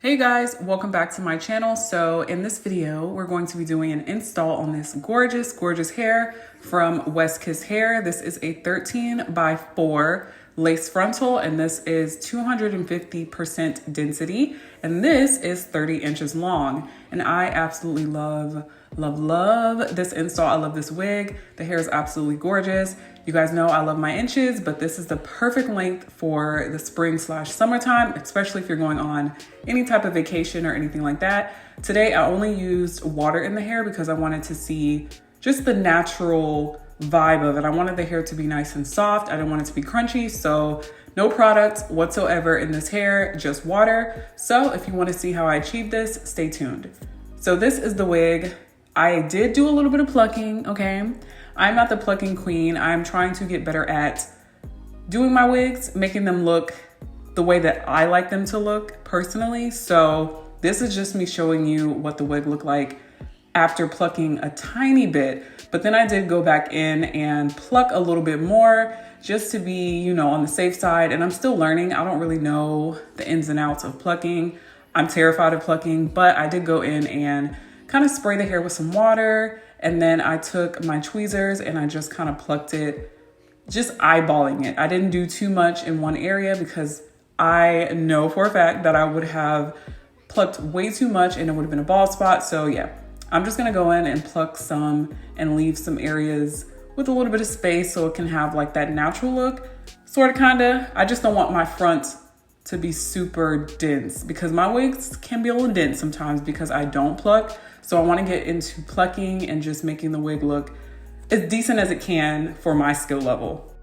Hey guys, welcome back to my channel. So in this video, we're going to be doing an install on this gorgeous hair from West Kiss Hair. This is a 13x4 lace frontal, and this is 250% density, and this is 30 inches long. And I absolutely love this install. I love this wig. The hair is absolutely gorgeous. You guys know I love my inches, but this is the perfect length for the spring/summertime, especially if you're going on any type of vacation or anything like that. Today, I only used water in the hair because I wanted to see just the natural vibe of it. I wanted the hair to be nice and soft. I didn't want it to be crunchy, so no product whatsoever in this hair, just water. So if you want to see how I achieved this, stay tuned. So this is the wig. I did do a little bit of plucking, okay? I'm not the plucking queen. I'm trying to get better at doing my wigs, making them look the way that I like them to look personally. So this is just me showing you what the wig looked like after plucking a tiny bit. But then I did go back in and pluck a little bit more just to be, you know, on the safe side. And I'm still learning. I don't really know the ins and outs of plucking. I'm terrified of plucking, but I did go in and kind of spray the hair with some water. And then I took my tweezers and I just kind of plucked it, just eyeballing it. I didn't do too much in one area because I know for a fact that I would have plucked way too much and it would have been a bald spot. So yeah, I'm just gonna go in and pluck some and leave some areas with a little bit of space so it can have like that natural look, sort of, kinda. I just don't want my front to be super dense because my wigs can be a little dense sometimes because I don't pluck. So I want to get into plucking and just making the wig look as decent as it can for my skill level.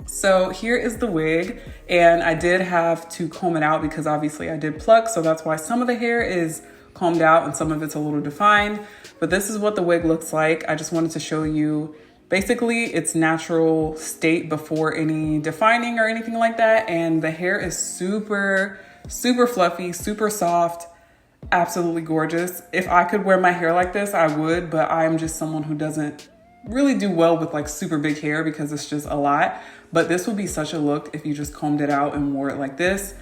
So here is the wig, and I did have to comb it out because obviously I did pluck. So that's why some of the hair is combed out and some of it's a little defined. But this is what the wig looks like. I just wanted to show you basically its natural state before any defining or anything like that. And the hair is super fluffy, super soft, absolutely gorgeous. If I could wear my hair like this, I would, but I'm just someone who doesn't really do well with like super big hair because it's just a lot. But this would be such a look if you just combed it out and wore it like this.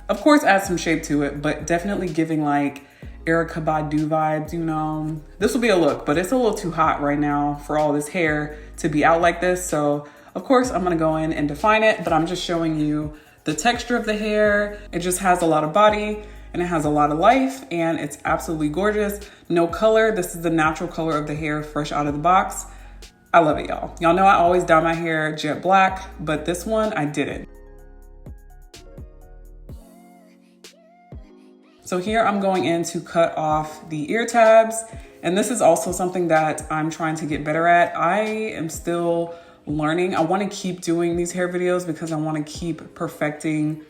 Of course, add some shape to it, but definitely giving like Erykah Badu vibes, you know. This will be a look, but it's a little too hot right now for all this hair to be out like this. So of course I'm gonna go in and define it, but I'm just showing you the texture of the hair. It just has a lot of body and it has a lot of life and it's absolutely gorgeous. No color. This is the natural color of the hair fresh out of the box. I love it, y'all. Y'all know I always dye my hair jet black, but this one I didn't. So here I'm going in to cut off the ear tabs. And this is also something that I'm trying to get better at. I am still learning. I want to keep doing these hair videos because I want to keep perfecting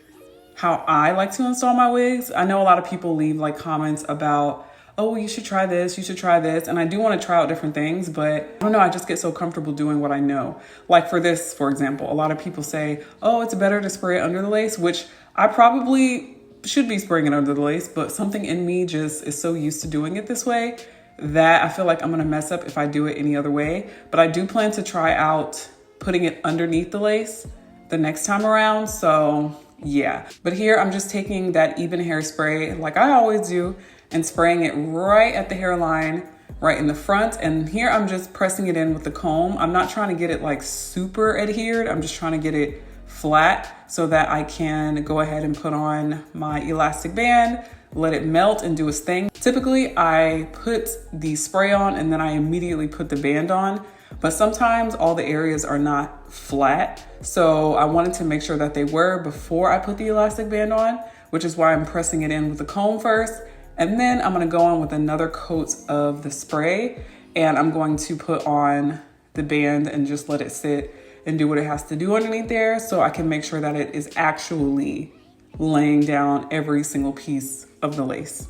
how I like to install my wigs. I know a lot of people leave like comments about, oh, you should try this, you should try this. And I do want to try out different things, but I don't know, I just get so comfortable doing what I know. Like for this, for example, a lot of people say, oh, it's better to spray it under the lace, which I probably should be spraying it under the lace, but something in me just is so used to doing it this way that I feel like I'm gonna mess up if I do it any other way. But I do plan to try out putting it underneath the lace the next time around, so yeah. But here I'm just taking that even hairspray like I always do and spraying it right at the hairline, right in the front. And here I'm just pressing it in with the comb. I'm not trying to get it like super adhered. I'm just trying to get it flat so that I can go ahead and put on my elastic band, let it melt and do its thing. Typically I put the spray on and then I immediately put the band on, but sometimes all the areas are not flat. So I wanted to make sure that they were before I put the elastic band on, which is why I'm pressing it in with the comb first. And then I'm gonna go on with another coat of the spray and I'm going to put on the band and just let it sit and do what it has to do underneath there so I can make sure that it is actually laying down every single piece of the lace.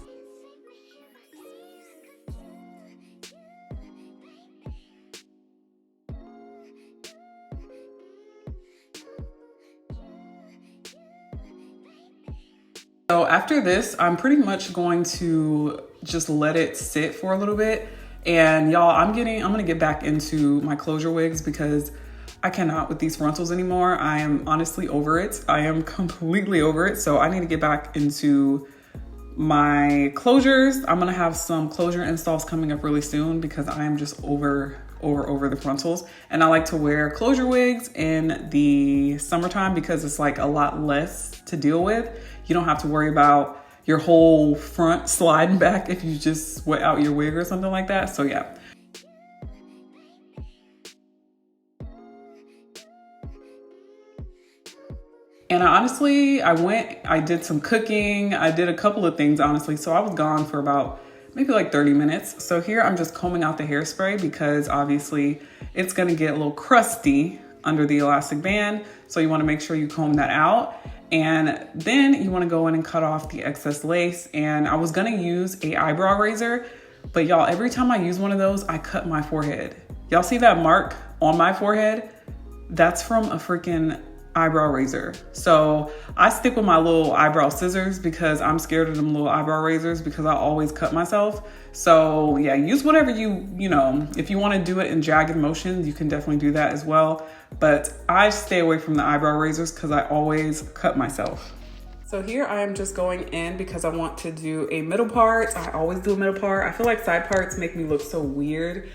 So after this, I'm pretty much going to just let it sit for a little bit. And y'all, I'm gonna get back into my closure wigs because I cannot with these frontals anymore. I am honestly over it. I am completely over it. So I need to get back into my closures. I'm gonna have some closure installs coming up really soon because I am just over the frontals. And I like to wear closure wigs in the summertime because it's like a lot less to deal with. You don't have to worry about your whole front sliding back if you just wet out your wig or something like that. So yeah. And I did some cooking. I did a couple of things, honestly. So I was gone for about maybe like 30 minutes. So here I'm just combing out the hairspray because obviously it's gonna get a little crusty under the elastic band. So you wanna make sure you comb that out. And then you wanna go in and cut off the excess lace. And I was gonna use a eyebrow razor, but y'all, every time I use one of those, I cut my forehead. Y'all see that mark on my forehead? That's from a freaking eyebrow razor. So I stick with my little eyebrow scissors because I'm scared of them little eyebrow razors because I always cut myself. So yeah, use whatever you know, if you want to do it in jagged motions, you can definitely do that as well. But I stay away from the eyebrow razors because I always cut myself. So here I am just going in because I want to do a middle part. I always do a middle part. I feel like side parts make me look so weird.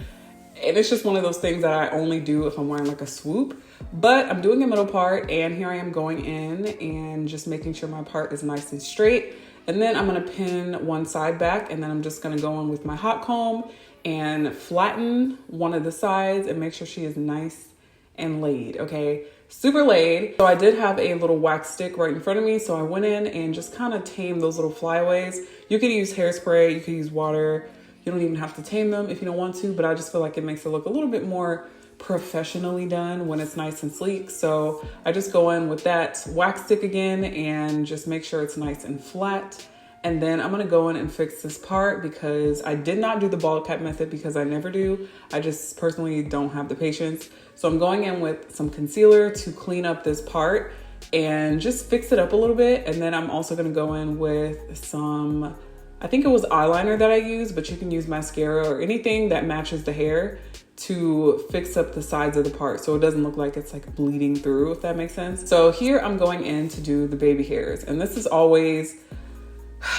And it's just one of those things that I only do if I'm wearing like a swoop. But I'm doing a middle part, and here I am going in and just making sure my part is nice and straight. And then I'm gonna pin one side back, and then I'm just gonna go in with my hot comb and flatten one of the sides and make sure she is nice and laid, okay? Super laid. So I did have a little wax stick right in front of me, so I went in and just kind of tamed those little flyaways. You could use hairspray, you could use water. You don't even have to tame them if you don't want to, but I just feel like it makes it look a little bit more professionally done when it's nice and sleek. So I just go in with that wax stick again and just make sure it's nice and flat. And then I'm gonna go in and fix this part because I did not do the bald cap method because I never do. I just personally don't have the patience. So I'm going in with some concealer to clean up this part and just fix it up a little bit. And then I'm also gonna go in with some, I think it was eyeliner that I used, but you can use mascara or anything that matches the hair to fix up the sides of the part so it doesn't look like it's like bleeding through, if that makes sense. So here I'm going in to do the baby hairs, and this is always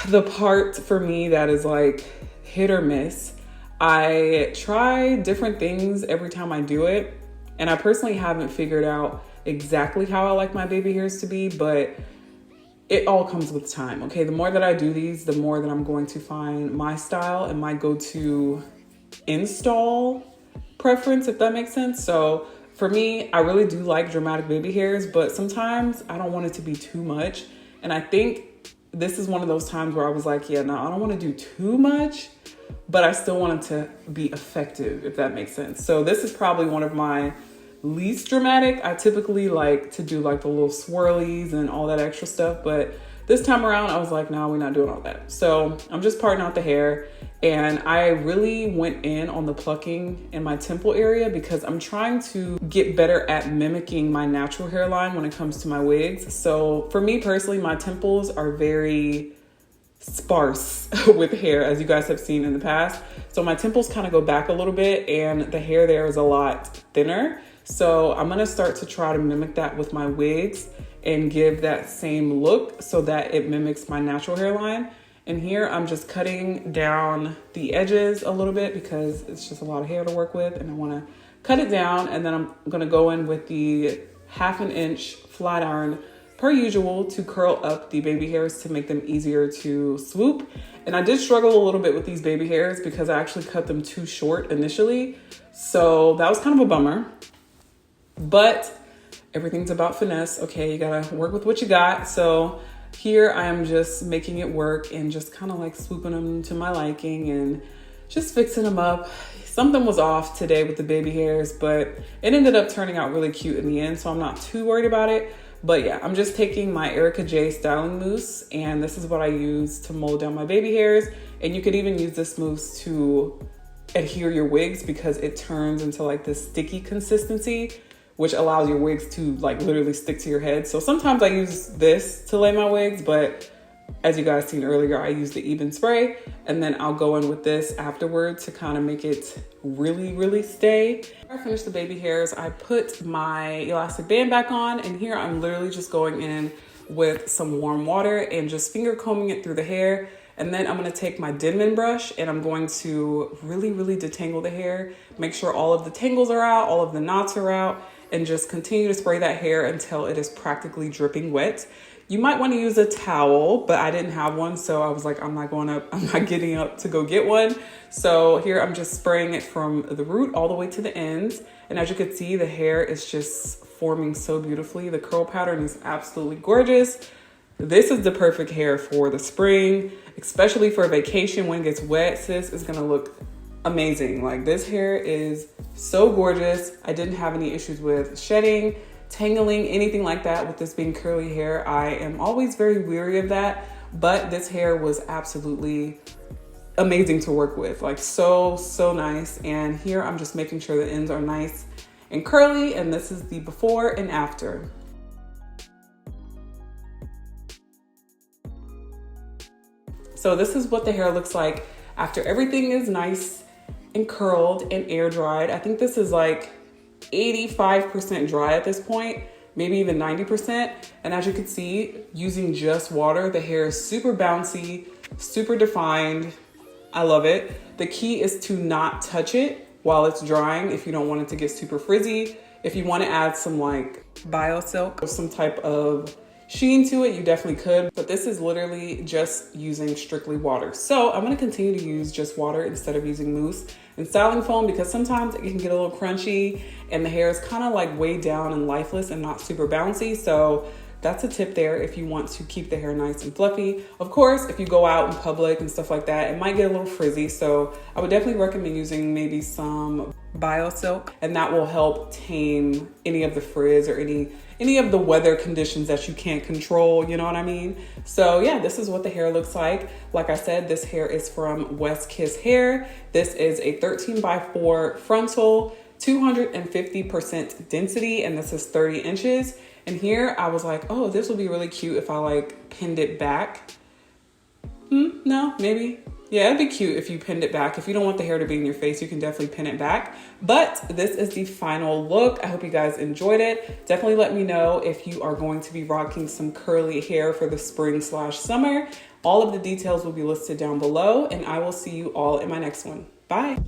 the part for me that is like hit or miss. I try different things every time I do it, and I personally haven't figured out exactly how I like my baby hairs to be, but it all comes with time, okay? The more that I do these, the more that I'm going to find my style and my go-to install preference, if that makes sense. So for me, I really do like dramatic baby hairs, but sometimes I don't want it to be too much. And I think this is one of those times where I was like, yeah, no, I don't want to do too much, but I still want it to be effective, if that makes sense. So this is probably one of my least dramatic. I typically like to do like the little swirlies and all that extra stuff, but this time around I was like, no, we're not doing all that. So I'm just parting out the hair, and I really went in on the plucking in my temple area because I'm trying to get better at mimicking my natural hairline when it comes to my wigs. So for me personally, my temples are very sparse with hair, as you guys have seen in the past. So my temples kind of go back a little bit and the hair there is a lot thinner. So I'm gonna start to try to mimic that with my wigs and give that same look so that it mimics my natural hairline. And here I'm just cutting down the edges a little bit because it's just a lot of hair to work with, and I wanna cut it down. And then I'm gonna go in with the 1/2 inch flat iron per usual to curl up the baby hairs to make them easier to swoop. And I did struggle a little bit with these baby hairs because I actually cut them too short initially. So that was kind of a bummer, but everything's about finesse. Okay, you gotta work with what you got. So here I am just making it work and just kind of like swooping them to my liking and just fixing them up. Something was off today with the baby hairs, but it ended up turning out really cute in the end, so I'm not too worried about it. But yeah, I'm just taking my Erica J styling mousse, and this is what I use to mold down my baby hairs. And you could even use this mousse to adhere your wigs because it turns into like this sticky consistency, which allows your wigs to like literally stick to your head. So sometimes I use this to lay my wigs, but As you guys seen earlier, I use the Even spray, and then I'll go in with this afterward to kind of make it really stay. After I finish the baby hairs, I put my elastic band back on, and here I'm literally just going in with some warm water and just finger combing it through the hair. And then I'm gonna take my Denman brush and I'm going to really detangle the hair, make sure all of the tangles are out, all of the knots are out, and just continue to spray that hair until it is practically dripping wet. You might want to use a towel, but I didn't have one, so I was like, I'm not getting up to go get one. So here I'm just spraying it from the root all the way to the ends. And as you can see, the hair is just forming so beautifully. The curl pattern is absolutely gorgeous. This is the perfect hair for the spring, especially for a vacation when it gets wet. Sis is gonna look amazing. Like, this hair is so gorgeous. I didn't have any issues with shedding, tangling, anything like that with this being curly hair. I am always very weary of that, but this hair was absolutely amazing to work with. Like, so nice. And here I'm just making sure the ends are nice and curly, and this is the before and after. So this is what the hair looks like after everything is nice and curled and air dried. I think this is like 85% dry at this point, maybe even 90%. And as you can see, using just water, the hair is super bouncy, super defined. I love it. The key is to not touch it while it's drying if you don't want it to get super frizzy. If you want to add some like BioSilk or some type of sheen to it, you definitely could, but this is literally just using strictly water. So I'm gonna continue to use just water instead of using mousse and styling foam, because sometimes it can get a little crunchy and the hair is kind of like way down and lifeless and not super bouncy. So that's a tip there if you want to keep the hair nice and fluffy. Of course, if you go out in public and stuff like that, it might get a little frizzy. So I would definitely recommend using maybe some BioSilk, and that will help tame any of the frizz or any of the weather conditions that you can't control, you know what I mean? So yeah, this is what the hair looks like. Like I said, this hair is from West Kiss Hair. This is a 13x4 frontal, 250% density, and this is 30 inches. And here I was like, oh, this would be really cute if I like pinned it back. No, maybe. Yeah, it'd be cute if you pinned it back. If you don't want the hair to be in your face, you can definitely pin it back. But this is the final look. I hope you guys enjoyed it. Definitely let me know if you are going to be rocking some curly hair for the spring/summer. All of the details will be listed down below, and I will see you all in my next one. Bye.